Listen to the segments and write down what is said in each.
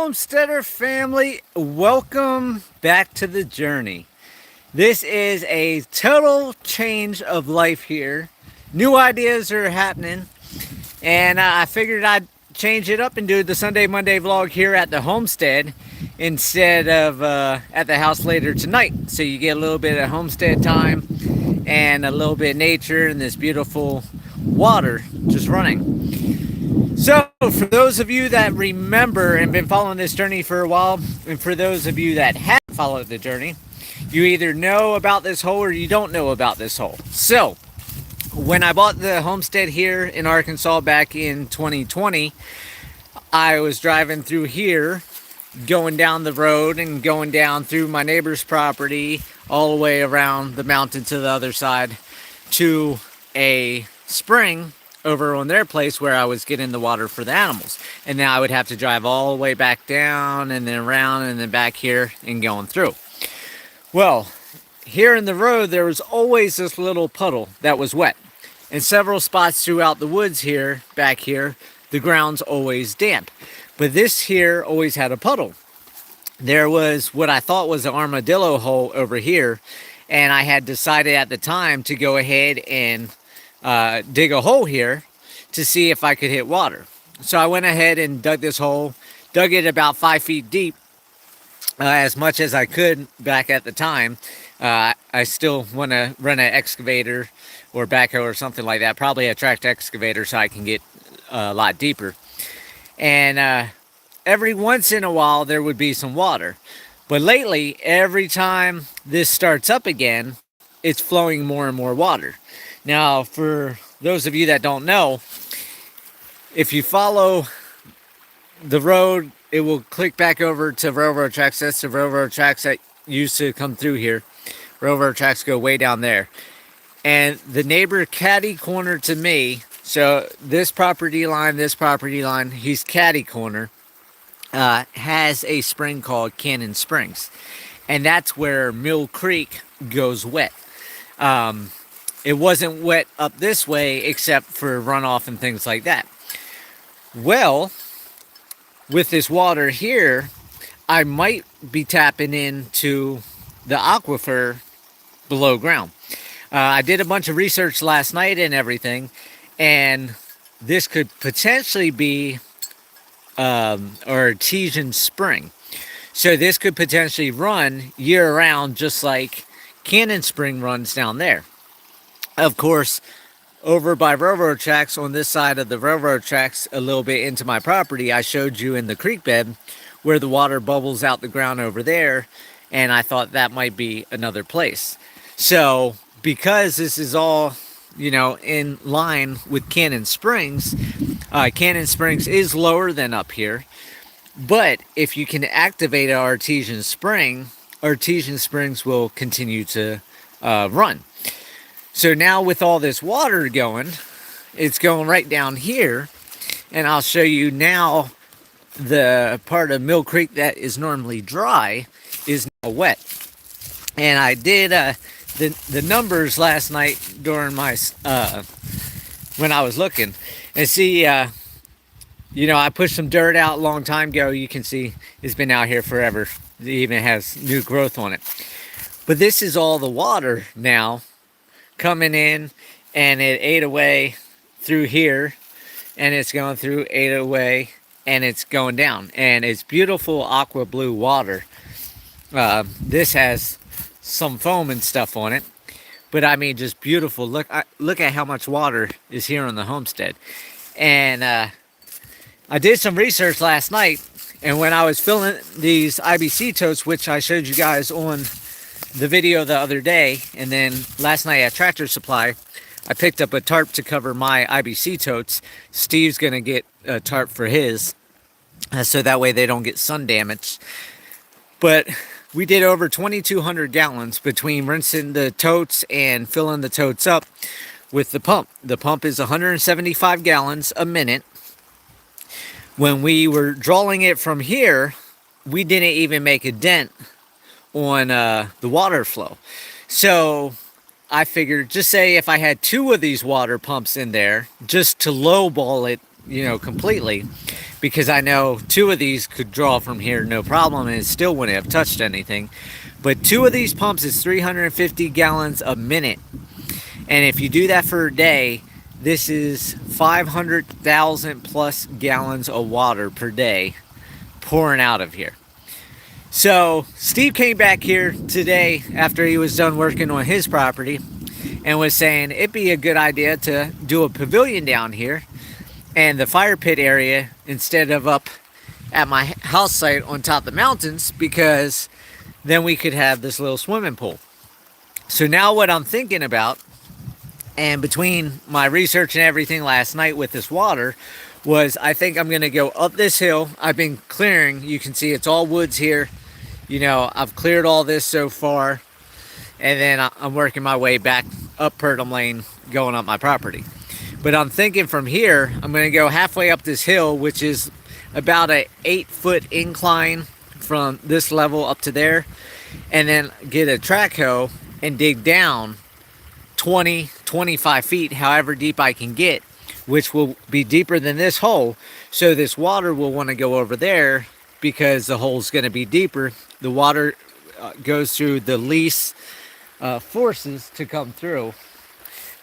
Homesteader family, welcome back to the journey. This is a total change of life here. New ideas are happening, and I figured I'd change it up and do the Sunday Monday vlog here at the homestead instead of at the house later tonight. So you get a little bit of homestead time and a little bit of nature and this beautiful water just running. So, for those of you that remember and been following this journey for a while, and for those of you that haven't followed the journey, you either know about this hole or you don't know about this hole. So, when I bought the homestead here in Arkansas back in 2020, I was driving through here, going down the road and going down through my neighbor's property, all the way around the mountain to the other side to a spring over on their place where I was getting the water for the animals. And now I would have to drive all the way back down and then around and then back here and going through. Well, here in the road, there was always this little puddle that was wet. In several spots throughout the woods here, back here, the ground's always damp. But this here always had a puddle. There was what I thought was an armadillo hole over here, and I had decided at the time to go ahead and dig a hole here to see if I could hit water. So I went ahead and dug this hole, dug it about 5 feet deep, as much as I could back at the time. I still want to run an excavator or backhoe or something like that, probably a tractor excavator, so I can get a lot deeper. And every once in a while there would be some water. But lately, every time this starts up again, it's flowing more and more water. Now, for those of you that don't know, if you follow the road, it will click back over to railroad tracks. That's the railroad tracks that used to come through here. Railroad tracks go way down there. And the neighbor catty corner to me, so this property line, he's catty corner, has a spring called Cannon Springs. And that's where Mill Creek goes wet. It wasn't wet up this way except for runoff and things like that. Well, with this water here, I might be tapping into the aquifer below ground. I did a bunch of research last night and everything, and this could potentially be an artesian spring. So this could potentially run year-round just like Cannon Spring runs down there. Of course, over by railroad tracks, on this side of the railroad tracks, a little bit into my property, I showed you in the creek bed where the water bubbles out the ground over there, and I thought that might be another place. So, because this is all, in line with Cannon Springs is lower than up here, but if you can activate an artesian springs will continue to run. So now with all this water going, it's going right down here, and I'll show you now the part of Mill Creek that is normally dry is now wet. And I did the numbers last night during my when I was looking, and see, I pushed some dirt out a long time ago. You can see it's been out here forever. It even has new growth on it. But this is all the water now coming in, and it ate away through here, and it's going through, ate away, and it's going down, and it's beautiful aqua blue water. This has some foam and stuff on it, but I mean, just beautiful. Look at how much water is here on the homestead. And I did some research last night, and when I was filling these IBC totes, which I showed you guys on the video the other day, and then last night at Tractor Supply, I picked up a tarp to cover my IBC totes. Steve's gonna get a tarp for his, so that way they don't get sun damage. But we did over 2,200 gallons between rinsing the totes and filling the totes up with the pump. The pump is 175 gallons a minute. When we were drawing it from here, we didn't even make a dent on the water flow. So I figured, just say if I had 2 of these water pumps in there, just to lowball it, completely, because I know 2 of these could draw from here no problem and it still wouldn't have touched anything. But 2 of these pumps is 350 gallons a minute. And if you do that for a day, this is 500,000 plus gallons of water per day pouring out of here. So Steve came back here today after he was done working on his property and was saying it'd be a good idea to do a pavilion down here and the fire pit area instead of up at my house site on top of the mountains, because then we could have this little swimming pool. So now what I'm thinking about, and between my research and everything last night with this water, was I think I'm going to go up this hill. I've been clearing. You can see it's all woods here. You know, I've cleared all this so far. And then I'm working my way back up Purdom Lane, going up my property. But I'm thinking from here, I'm going to go halfway up this hill, which is about a 8-foot incline from this level up to there. And then get a track hoe and dig down 20, 25 feet, however deep I can get, which will be deeper than this hole. So this water will want to go over there because the hole's going to be deeper. The water goes through the least forces to come through.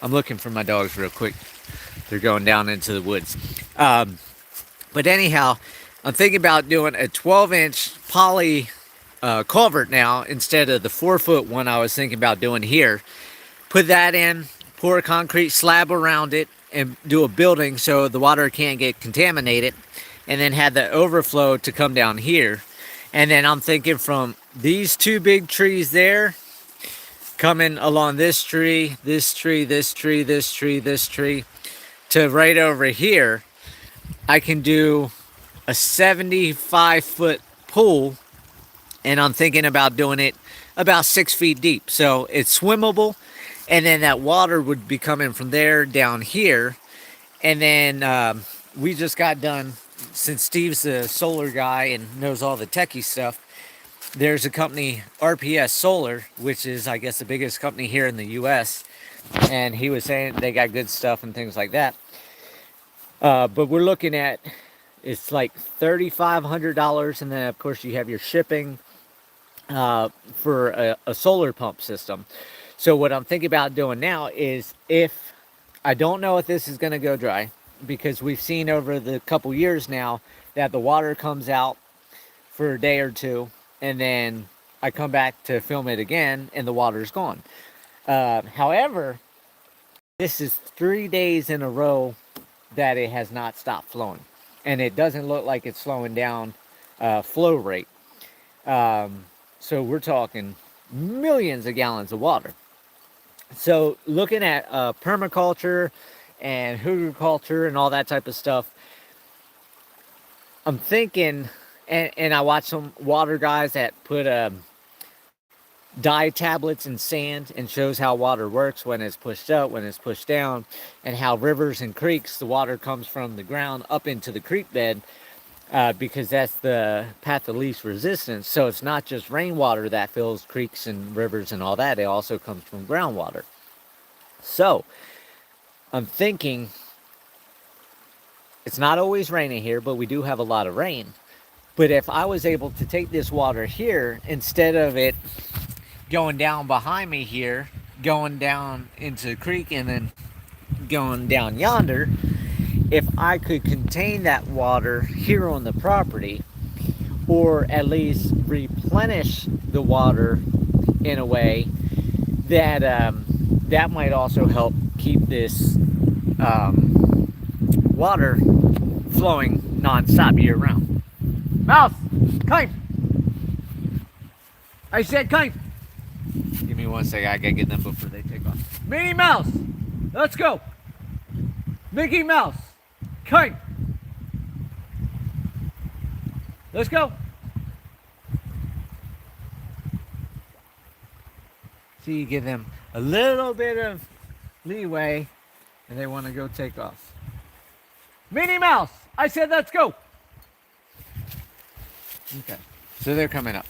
I'm looking for my dogs real quick. They're going down into the woods. But anyhow, I'm thinking about doing a 12-inch poly culvert now instead of the 4-foot one I was thinking about doing here. Put that in, pour a concrete slab around it, and do a building so the water can't get contaminated, and then have the overflow to come down here. And then I'm thinking from these 2 big trees there, coming along this tree, this tree, this tree, this tree, this tree, to right over here, I can do a 75-foot pool, and I'm thinking about doing it about 6 feet deep. So it's swimmable, and then that water would be coming from there down here. And then we just got done, since Steve's a solar guy and knows all the techie stuff, there's a company, RPS Solar, which is, I guess, the biggest company here in the U.S. And he was saying they got good stuff and things like that. But we're looking at, it's like $3,500. And then, of course, you have your shipping for a solar pump system. So what I'm thinking about doing now is, if I don't know if this is going to go dry, because we've seen over the couple years now that the water comes out for a day or 2, and then I come back to film it again and the water's gone. However, this is 3 days in a row that it has not stopped flowing, and it doesn't look like it's slowing down flow rate. So we're talking millions of gallons of water. So looking at permaculture and hugelkultur and all that type of stuff, I'm thinking, and I watch some water guys that put dye tablets in sand and shows how water works when it's pushed up, when it's pushed down, and how rivers and creeks, the water comes from the ground up into the creek bed, because that's the path of least resistance. So it's not just rainwater that fills creeks and rivers and all that. It also comes from groundwater. So I'm thinking, it's not always raining here, but we do have a lot of rain. But if I was able to take this water here, instead of it going down behind me here, going down into the creek and then going down yonder, if I could contain that water here on the property, or at least replenish the water in a way that that might also help keep this water flowing non-stop year round. Mouse, come! I said come! Give me 1 second, I gotta get them before they take off. Minnie Mouse, let's go! Mickey Mouse, come! Let's go! See, you give them a little bit of leeway and they want to go take off. Minnie Mouse, I said let's go! Okay, so they're coming up.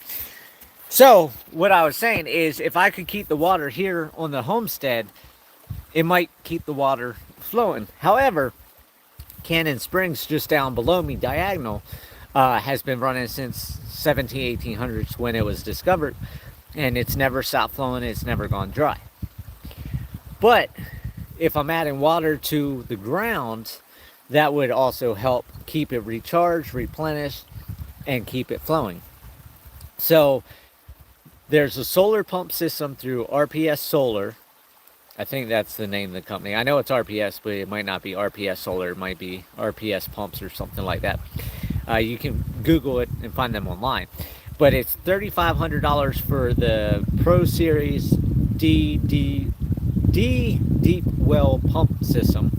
So what I was saying is, if I could keep the water here on the homestead, it might keep the water flowing. However, Cannon Springs, just down below me, diagonal, has been running since 1800s when it was discovered, and it's never stopped flowing. It's never gone dry. But if I'm adding water to the ground, that would also help keep it recharged, replenished, and keep it flowing. So there's a solar pump system through RPS Solar. I think that's the name of the company. I know it's RPS, but it might not be RPS Solar. It might be RPS Pumps or something like that. You can Google it and find them online. But it's $3,500 for the Pro Series D Deep Well Pump System.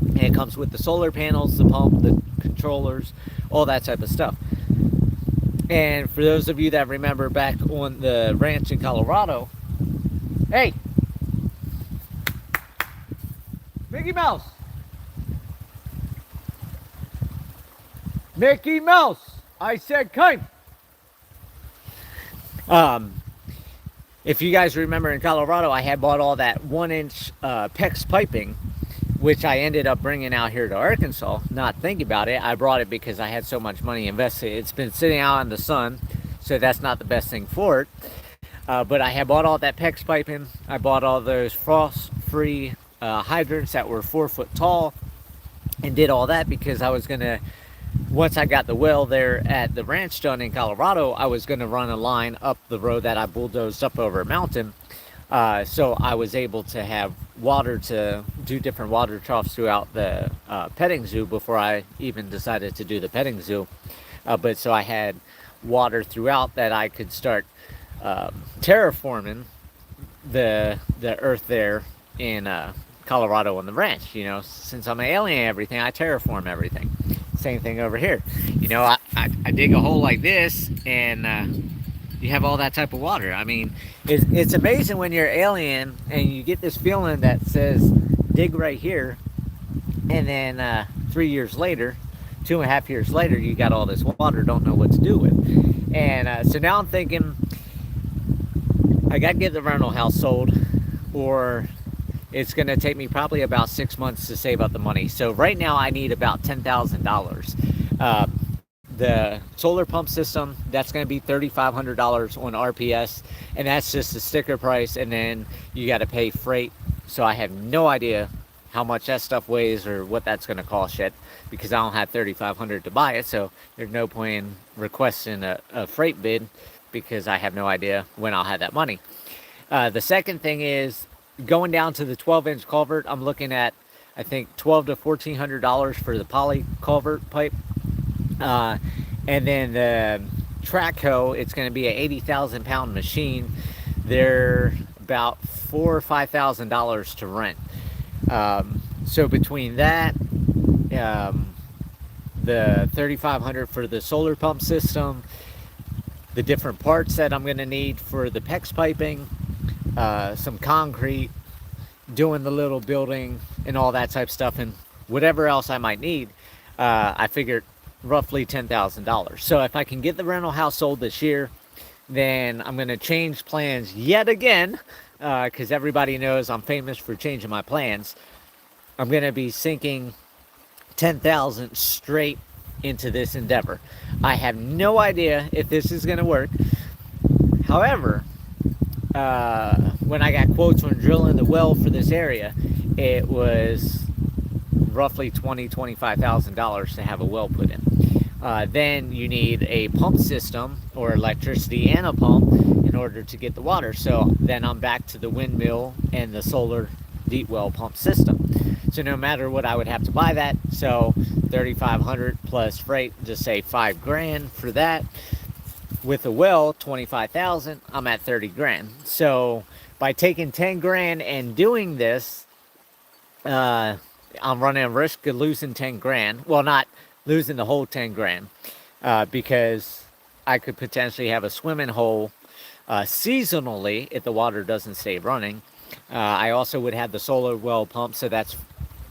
And it comes with the solar panels, the pump, the controllers, all that type of stuff. And for those of you that remember back on the ranch in Colorado, hey, Mickey Mouse. Mickey Mouse. I said come. If you guys remember in Colorado, I had bought all that 1-inch PEX piping, which I ended up bringing out here to Arkansas. Not thinking about it. I brought it because I had so much money invested. It's been sitting out in the sun, so that's not the best thing for it. But I had bought all that PEX piping. I bought all those frost-free hydrants that were 4 foot tall, and did all that because I was gonna, once I got the well there at the ranch done in Colorado, I was gonna run a line up the road that I bulldozed up over a mountain, so I was able to have water to do different water troughs throughout the petting zoo before I even decided to do the petting zoo. But so I had water throughout that I could start terraforming the earth there in Colorado on the ranch. You know, since I'm an alien and everything, I terraform everything. Same thing over here. You know, I dig a hole like this, and you have all that type of water. I mean, it's amazing when you're alien and you get this feeling that says dig right here, and then 3 years later, 2.5 years later, you got all this water, don't know what to do with. And so now I'm thinking I got to get the rental house sold, or it's going to take me probably about 6 months to save up the money. So right now I need about $10,000. The solar pump system, that's going to be $3,500 on RPS, and that's just the sticker price, and then you got to pay freight. So I have no idea how much that stuff weighs or what that's going to cost yet, because I don't have $3,500 to buy it. So there's no point in requesting a freight bid because I have no idea when I'll have that money. The second thing is going down to the 12-inch culvert. I'm looking at, I think, $1,200 to $1,400 for the poly culvert pipe. And then the track hoe, it's going to be an 80,000 pound machine. They're about $4,000 or $5,000 to rent. So between that, the $3,500 for the solar pump system, the different parts that I'm going to need for the PEX piping, some concrete, doing the little building and all that type of stuff, and whatever else I might need, I figured roughly $10,000. So if I can get the rental house sold this year, then I'm going to change plans yet again, because everybody knows I'm famous for changing my plans. I'm going to be sinking $10,000 straight into this endeavor. I have no idea if this is going to work. However, when I got quotes on drilling the well for this area, it was roughly $25,000 to have a well put in. Then you need a pump system or electricity and a pump in order to get the water. So then I'm back to the windmill and the solar deep well pump system. So no matter what, I would have to buy that. So $3,500 plus freight, just say $5,000 for that. With a well, $25,000, I'm at $30,000. So by taking $10,000 and doing this, I'm running a risk of losing $10,000. Well, not losing the whole $10,000, because I could potentially have a swimming hole seasonally if the water doesn't stay running. I also would have the solar well pump, so that's,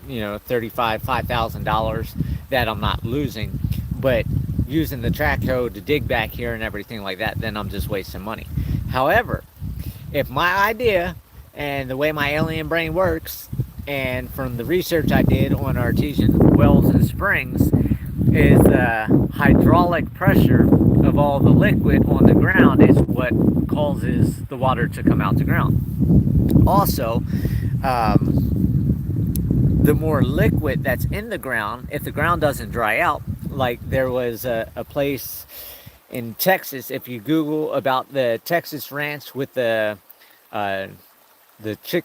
you know, $5,000 that I'm not losing. But using the track hoe to dig back here and everything like that, then I'm just wasting money. However, if my idea and the way my alien brain works And from the research I did on artesian wells and springs, is the hydraulic pressure of all the liquid on the ground is what causes the water to come out the ground. Also, the more liquid that's in the ground, if the ground doesn't dry out, like there was a place in Texas, if you Google about the Texas ranch with uh, the chick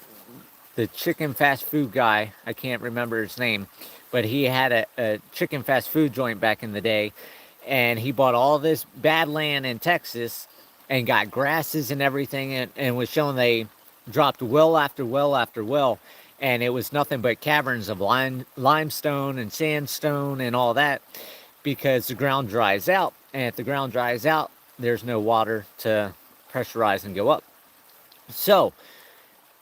the chicken fast food guy, I can't remember his name, but he had a chicken fast food joint back in the day, and he bought all this bad land in Texas and got grasses and everything, and was showing they dropped well after well after well, and it was nothing but caverns of limestone and sandstone and all that, because the ground dries out, and if the ground dries out, there's no water to pressurize and go up. So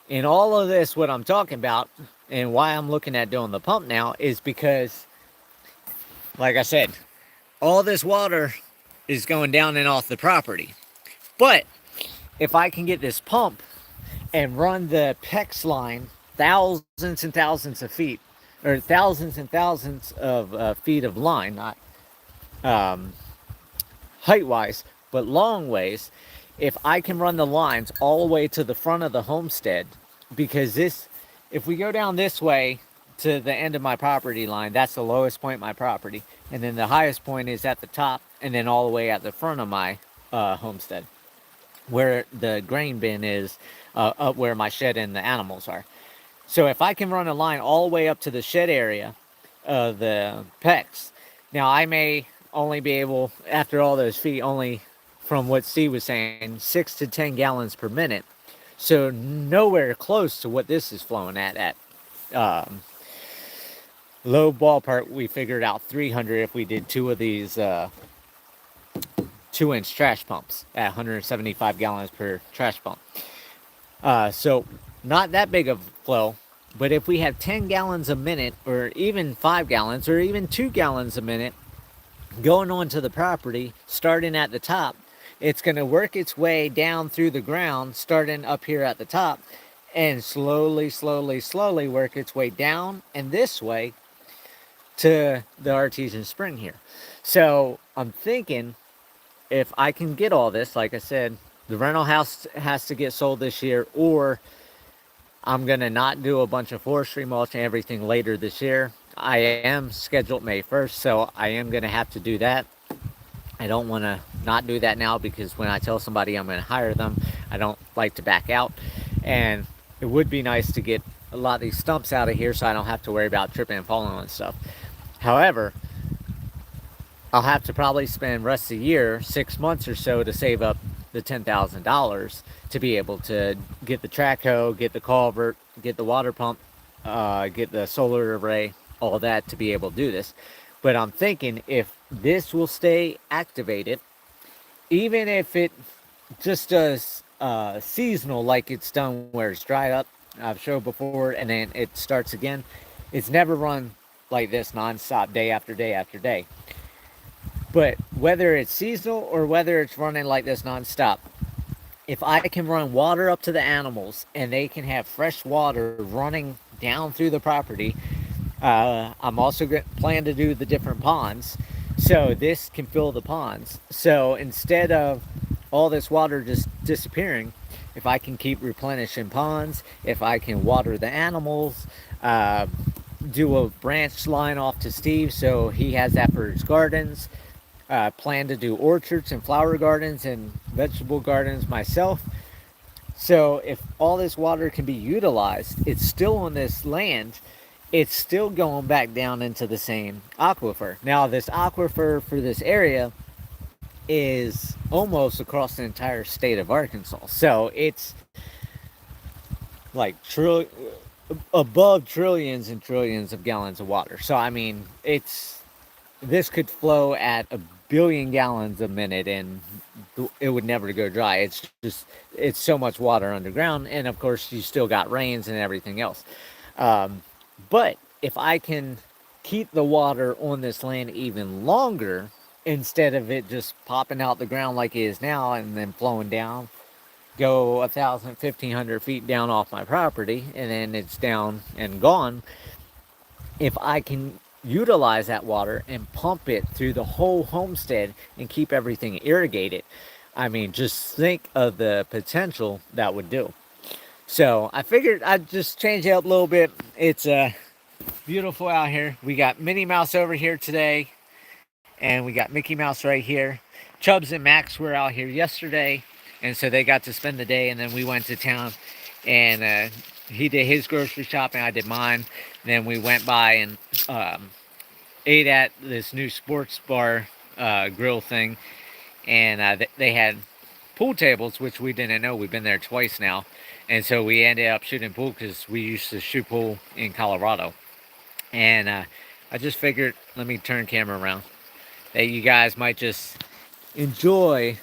in all of this, what I'm talking about and why I'm looking at doing the pump now is because, like I said, all this water is going down and off the property. But if I can get this pump and run the PEX line thousands and thousands of feet, or thousands and thousands of feet of line, not height wise, but long ways, if I can run the lines all the way to the front of the homestead, because this, if we go down this way to the end of my property line, that's the lowest point of my property, and then the highest point is at the top, and then all the way at the front of my homestead, where the grain bin is, up where my shed and the animals are. So if I can run a line all the way up to the shed area of the PEX, now I may only be able, after all those feet, only, from what Steve was saying, 6 to 10 gallons per minute. So nowhere close to what this is flowing at low ballpark. We figured out 300 if we did two of these 2-inch trash pumps at 175 gallons per trash pump. So not that big of flow, but if we have 10 gallons a minute, or even 5 gallons, or even 2 gallons a minute going onto the property, starting at the top, it's going to work its way down through the ground, starting up here at the top, and slowly, slowly, slowly work its way down and this way to the artesian spring here. So I'm thinking, if I can get all this, like I said, the rental house has to get sold this year, or I'm going to not do a bunch of forestry mulch and everything later this year. I am scheduled May 1st, so I am going to have to do that. I don't want to not do that now, because when I tell somebody I'm going to hire them, I don't like to back out. And it would be nice to get a lot of these stumps out of here so I don't have to worry about tripping and falling and stuff. However, I'll have to probably spend the rest of the year, 6 months or so, to save up the $10,000 to be able to get the track hoe, get the culvert, get the water pump, get the solar array, all that, to be able to do this. But I'm thinking, if this will stay activated, even if it just does seasonal, like it's done where it's dried up, I've showed before, and then it starts again, it's never run like this nonstop, day after day after day. But whether it's seasonal or whether it's running like this nonstop, if I can run water up to the animals and they can have fresh water running down through the property, I'm also plan to do the different ponds, so this can fill the ponds. So instead of all this water just disappearing, if I can keep replenishing ponds, if I can water the animals, do a branch line off to Steve so he has that for his gardens, plan to do orchards and flower gardens and vegetable gardens myself. So if all this water can be utilized, it's still on this land, it's still going back down into the same aquifer. Now, this aquifer for this area is almost across the entire state of Arkansas. So it's like above trillions and trillions of gallons of water. So I mean, this could flow at 1 billion gallons a minute and it would never go dry. It's so much water underground, and of course you still got rains and everything else. But if I can keep the water on this land even longer, instead of it just popping out the ground like it is now and then flowing down, go 1,000, 1,500 feet down off my property, and then it's down and gone. If I can utilize that water and pump it through the whole homestead and keep everything irrigated, I mean, just think of the potential that would do. So I figured I'd just change it up a little bit. It's beautiful out here. We got Minnie Mouse over here today, and we got Mickey Mouse right here. Chubbs and Max were out here yesterday, and so they got to spend the day, and then we went to town, and he did his grocery shopping, I did mine. And then we went by and ate at this new sports bar grill thing, and they had pool tables, which we didn't know. We've been there twice now, and so we ended up shooting pool because we used to shoot pool in Colorado. And I just figured, let me turn camera around, that you guys might just enjoy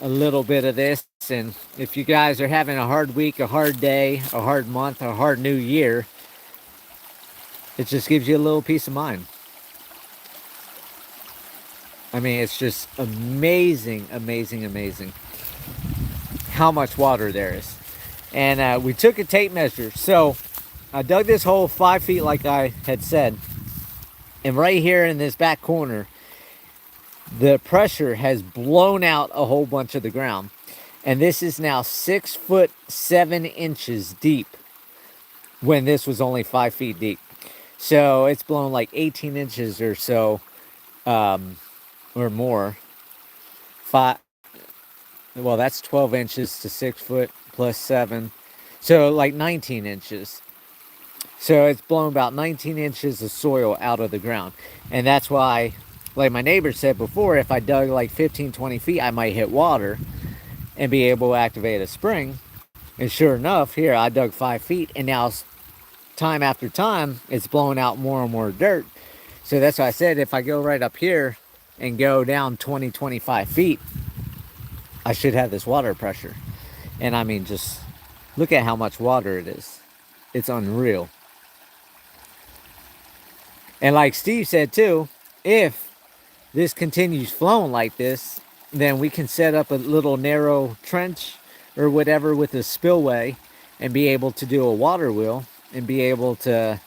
a little bit of this. And if you guys are having a hard week, a hard day, a hard month, a hard new year, it just gives you a little peace of mind. I mean, it's just amazing, amazing, amazing how much water there is. And we took a tape measure. So I dug this hole 5 feet like I had said. And right here in this back corner, the pressure has blown out a whole bunch of the ground. And this is now 6 foot 7 inches deep when this was only 5 feet deep. So it's blown like 18 inches or so, or more. Well, that's 12 inches to 6 foot plus 7. So like 19 inches. So it's blown about 19 inches of soil out of the ground. And that's why, like my neighbor said before, if I dug like 15, 20 feet, I might hit water and be able to activate a spring. And sure enough, here I dug 5 feet, and now time after time, it's blowing out more and more dirt. So that's why I said if I go right up here and go down 20, 25 feet, I should have this water pressure. And I mean, just look at how much water it is. It's unreal. And like Steve said too, if this continues flowing like this, then we can set up a little narrow trench or whatever with a spillway and be able to do a water wheel and be able to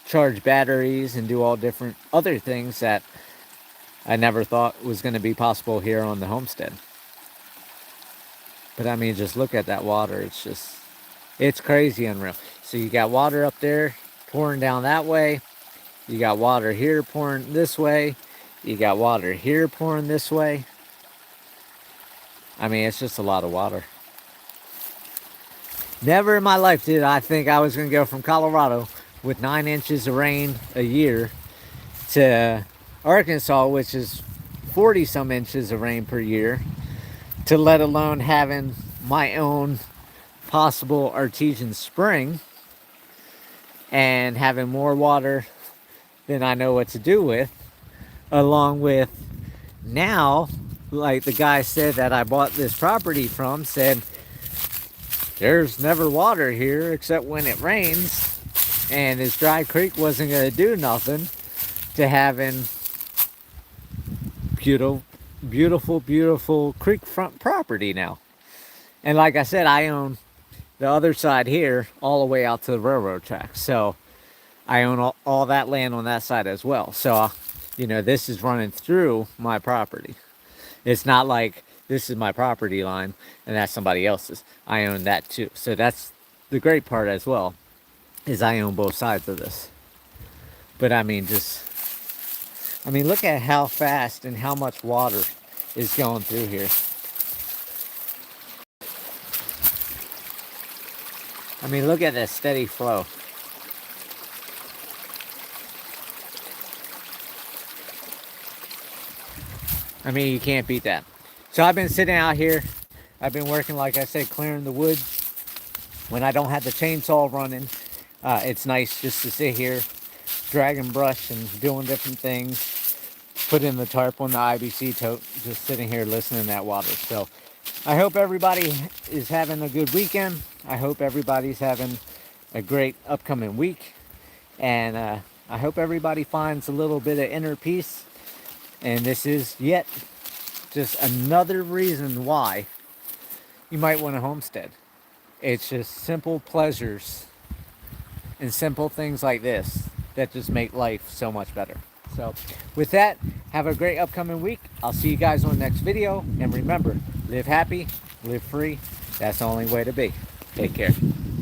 charge batteries and do all different other things that I never thought was going to be possible here on the homestead. But I mean, just look at that water. It's crazy unreal. So you got water up there pouring down that way. You got water here pouring this way. You got water here pouring this way. I mean, it's just a lot of water. Never in my life did I think I was going to go from Colorado with 9 inches of rain a year to Arkansas, which is 40 some inches of rain per year, to let alone having my own possible artesian spring and having more water than I know what to do with, along with now, like the guy said that I bought this property from, said there's never water here except when it rains, and this dry creek wasn't going to do nothing to having beautiful, beautiful creekfront property now. And like I said, I own the other side here all the way out to the railroad tracks. So I own all that land on that side as well. So, you know, this is running through my property. It's not like this is my property line and that's somebody else's. I own that too. So that's the great part as well, is I own both sides of this. But I mean, look at how fast and how much water is going through here. I mean, look at that steady flow. I mean, you can't beat that. So I've been sitting out here. I've been working, like I said, clearing the woods. When I don't have the chainsaw running, it's nice just to sit here, dragging brush and doing different things. Putting the tarp on the IBC tote, just sitting here listening to that water. So I hope everybody is having a good weekend. I hope everybody's having a great upcoming week. And I hope everybody finds a little bit of inner peace. And this is yet just another reason why you might want a homestead. It's just simple pleasures and simple things like this that just make life so much better. So with that, have a great upcoming week. I'll see you guys on the next video. And remember, live happy, live free. That's the only way to be. Take care.